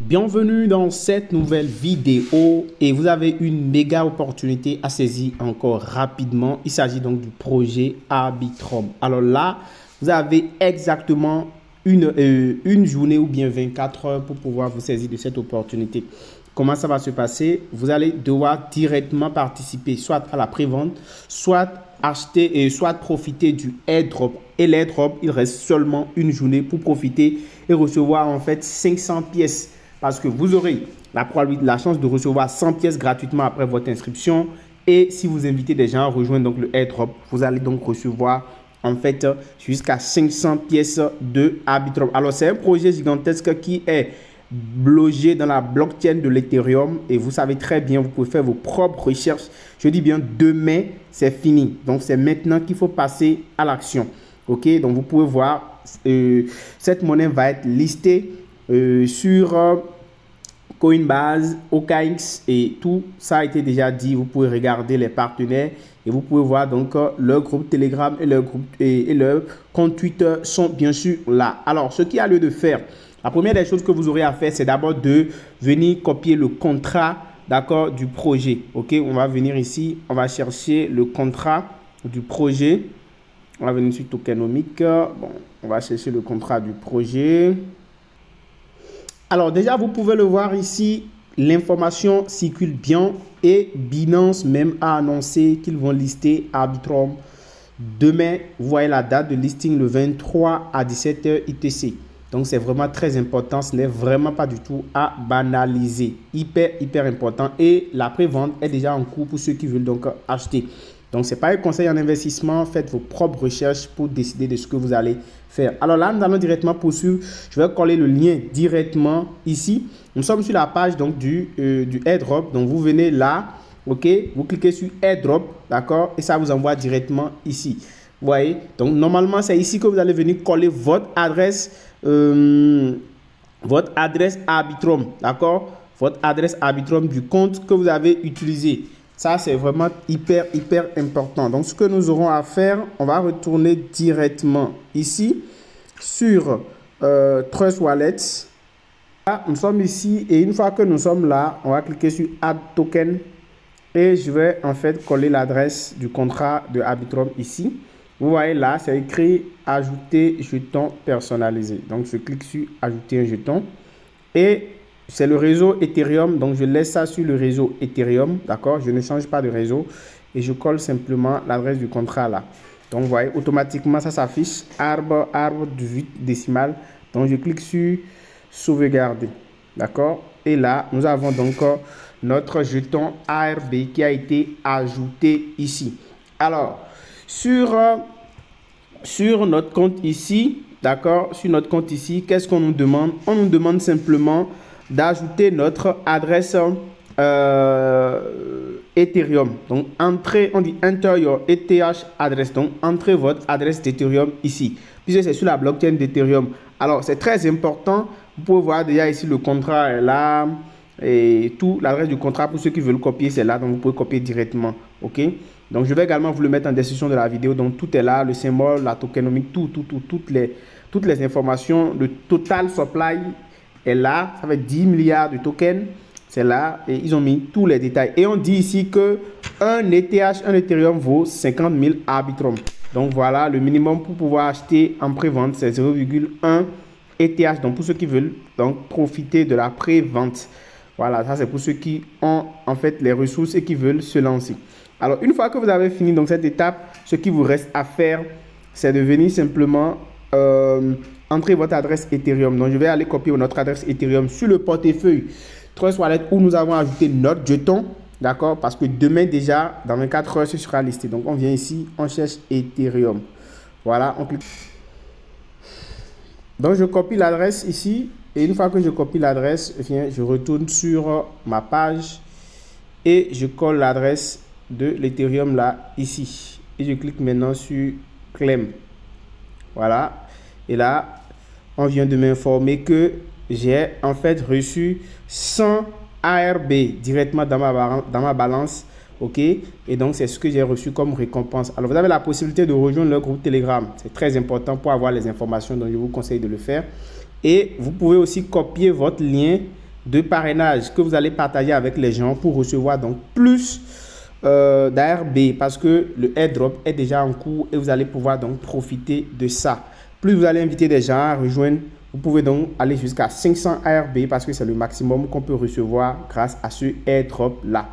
Bienvenue dans cette nouvelle vidéo et vous avez une méga opportunité à saisir encore rapidement. Il s'agit donc du projet Arbitrum. Alors là, vous avez exactement une journée ou bien 24 heures pour pouvoir vous saisir de cette opportunité. Comment ça va se passer? Vous allez devoir directement participer soit à la prévente, soit acheter et soit profiter du airdrop. Et l'airdrop, il reste seulement une journée pour profiter et recevoir en fait 500 pièces. Parce que vous aurez la chance de recevoir 100 pièces gratuitement après votre inscription. Et si vous invitez des gens à rejoindre donc le airdrop, vous allez donc recevoir en fait jusqu'à 500 pièces de Arbitrum. Alors c'est un projet gigantesque qui est logé dans la blockchain de l'Ethereum. Et vous savez très bien, vous pouvez faire vos propres recherches. Je dis bien demain, c'est fini. Donc c'est maintenant qu'il faut passer à l'action. Ok, donc vous pouvez voir, cette monnaie va être listée sur Coinbase, OKX et tout ça a été déjà dit. Vous pouvez regarder les partenaires et vous pouvez voir donc leur groupe Telegram et leur groupe et leur compte Twitter sont bien sûr là. Alors, ce qui a lieu de faire, la première des choses que vous aurez à faire, c'est d'abord de venir copier le contrat, d'accord, du projet. Ok, on va venir ici, on va chercher le contrat du projet. On va venir sur tokenomics. Bon, on va chercher le contrat du projet. Alors déjà, vous pouvez le voir ici, l'information circule bien et Binance même a annoncé qu'ils vont lister Arbitrum demain. Vous voyez la date de listing le 23 à 17h ITC. Donc c'est vraiment très important, ce n'est vraiment pas du tout à banaliser. Hyper important et la prévente est déjà en cours pour ceux qui veulent donc acheter. Donc, ce n'est pas un conseil en investissement. Faites vos propres recherches pour décider de ce que vous allez faire. Alors là, nous allons directement poursuivre. Je vais coller le lien directement ici. Nous sommes sur la page donc, du airdrop. Donc, vous venez là. OK. Vous cliquez sur airdrop. D'accord. Et ça vous envoie directement ici. Vous voyez. Donc, normalement, c'est ici que vous allez venir coller votre adresse Arbitrum. D'accord. Votre adresse Arbitrum du compte que vous avez utilisé. Ça, c'est vraiment hyper important. Donc, ce que nous aurons à faire, on va retourner directement ici sur Trust Wallet. Là, nous sommes ici et une fois que nous sommes là, on va cliquer sur Add Token et je vais en fait coller l'adresse du contrat de Arbitrum ici. Vous voyez là, c'est écrit Ajouter jeton personnalisé. Donc, je clique sur Ajouter un jeton et c'est le réseau Ethereum, donc je laisse ça sur le réseau Ethereum, d'accord? Je ne change pas de réseau et je colle simplement l'adresse du contrat là. Donc, vous voyez, automatiquement, ça s'affiche, arbre 18 décimal. Donc, je clique sur sauvegarder, d'accord? Et là, nous avons donc notre jeton ARB qui a été ajouté ici. Alors, sur notre compte ici, d'accord? Sur notre compte ici, qu'est-ce qu'on nous demande? On nous demande simplement d'ajouter notre adresse Ethereum. Donc, entrez, on dit Enter your ETH address. Donc, entrez votre adresse d'Ethereum ici, puisque c'est sur la blockchain d'Ethereum. Alors, c'est très important. Vous pouvez voir déjà ici le contrat est là et tout. L'adresse du contrat, pour ceux qui veulent copier, c'est là. Donc, vous pouvez copier directement. OK? Donc, je vais également vous le mettre en description de la vidéo. Donc, tout est là. Le symbole, la tokenomics, toutes les informations. Le total supply est là, ça fait 10 milliards de tokens, c'est là et ils ont mis tous les détails. Et on dit ici que un ETH, un Ethereum vaut 50 000 Arbitrum. Donc voilà, le minimum pour pouvoir acheter en pré-vente, c'est 0,1 ETH. Donc pour ceux qui veulent donc profiter de la pré-vente. Voilà, ça c'est pour ceux qui ont en fait les ressources et qui veulent se lancer. Alors une fois que vous avez fini donc cette étape, ce qui vous reste à faire, c'est de venir simplement entrez votre adresse Ethereum. Donc, je vais aller copier notre adresse Ethereum sur le portefeuille Trust Wallet où nous avons ajouté notre jeton. D'accord? Parce que demain déjà, dans 24 heures, ce sera listé. Donc, on vient ici, on cherche Ethereum. Voilà, on clique. Donc, je copie l'adresse ici. Et une fois que je copie l'adresse, je retourne sur ma page et je colle l'adresse de l'Ethereum là, ici. Et je clique maintenant sur Claim. Voilà. Et là, on vient de m'informer que j'ai en fait reçu 100 ARB directement dans ma balance. OK? Et donc, c'est ce que j'ai reçu comme récompense. Alors, vous avez la possibilité de rejoindre le groupe Telegram. C'est très important pour avoir les informations, donc je vous conseille de le faire. Et vous pouvez aussi copier votre lien de parrainage que vous allez partager avec les gens pour recevoir donc plus d'ARB, parce que le airdrop est déjà en cours et vous allez pouvoir donc profiter de ça. Plus vous allez inviter des gens à rejoindre, vous pouvez donc aller jusqu'à 500 ARB parce que c'est le maximum qu'on peut recevoir grâce à ce airdrop là.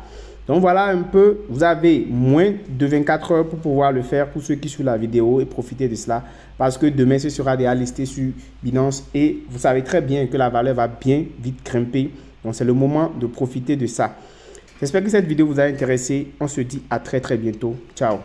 Donc voilà un peu, vous avez moins de 24 heures pour pouvoir le faire pour ceux qui suivent la vidéo et profiter de cela, parce que demain ce sera déjà listé sur Binance et vous savez très bien que la valeur va bien vite grimper. Donc c'est le moment de profiter de ça. J'espère que cette vidéo vous a intéressé. On se dit à très bientôt. Ciao.